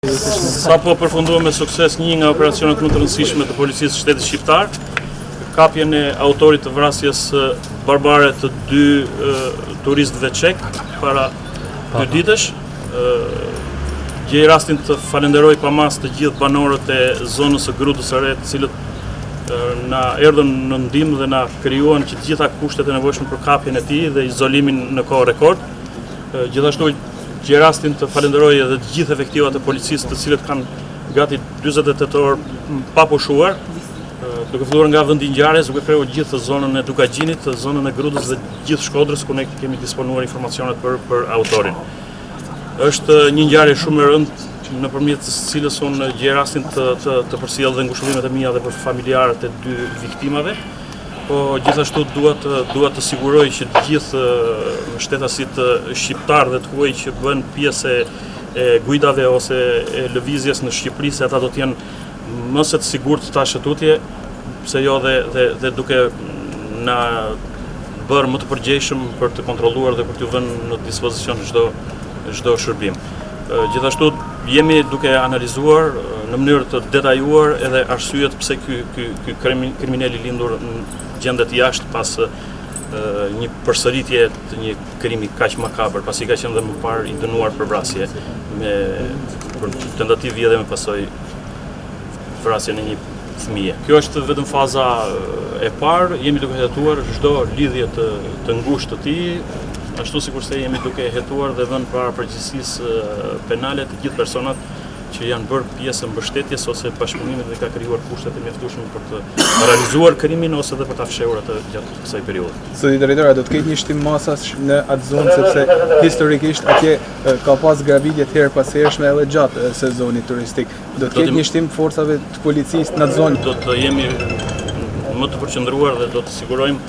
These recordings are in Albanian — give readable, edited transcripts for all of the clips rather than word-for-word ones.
Sa po përfunduar me sukses një nga operacionet më të rëndësishme të policisë së shtetit shqiptar, kapjen e autorit të vrasjes barbare të dy turistëve çek para 2 ditësh. Gjej rastin të falenderoj pamas të gjithë banorët e zonës së Grudës së Re, të cilët na erdhën në ndihmë dhe na krijuan që të gjitha kushtet e nevojshme për kapjen e tij dhe izolimin në kohë rekord. Gjithashtu gjej rastin të falenderoj edhe të gjithë efektivat e policisë, të cilët kanë gati 48 orë pa pushuar, duke filluar nga vendi i ngjarjes, duke kryer gjithë zonën e Dukagjinit, zonën e Grudës dhe gjithë Shkodrës, ku ne kemi disponuar informacionet për autorin. Është një ngjarje shumë e rëndë nëpërmjet të cilës unë gjej rastin të përcjell dhe ngushëllimet e mia dhe për familjarët e dy viktimave, po gjithashtu dua të siguroj që të gjithë shtetasit shqiptar dhe të huaj që bën pjesë e guidave ose e lëvizjes në Shqipëri, se ata do të jenë më së sigurt të shëtutje, pse jo dhe duke na bërë më të përgjegjshëm për të kontrolluar dhe për t'u vënë në dispozicion çdo shërbim. Gjithashtu jemi duke analizuar në mënyrë të detajuar edhe arsyet pse ky kriminal i lindur gjendet jashtë pas një përsëritje të një krimi kaq makabër, pasi ka qenë dhe më parë i dënuar për vrasje për tentativë edhe me pasojë vrasjen e një fëmije. Kjo është vetëm faza e parë, jemi duke hetuar çdo lidhje të ngushtë të tij, ashtu sikurse jemi duke hetuar dhe vënë para përgjegjësisë penale të gjithë personat që janë bërë pjesë mbështetjes ose bashkëpunimit dhe ka krijuar kushtet e mjaftueshme për të realizuar krimin ose dhe për ta fshehur atë gjatë kësaj periudhe. Zoti drejtor, do të ketë një shtim masash në atë zonë, sepse historikisht atje ka pas gravitje të herë pas hershme edhe gjatë sezonit turistik. Do të ketë një shtim forcave të policisë në atë zonë. Do të jemi më të përqendruar dhe do të sigurojmë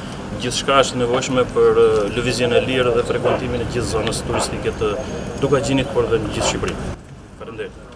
gjithçka është nevojshme për lëvizjen e lirë dhe frekuentimin e gjithë zonës turistike të Dukagjinit, por dhe në gjithë Shqipërinë. Faleminderit.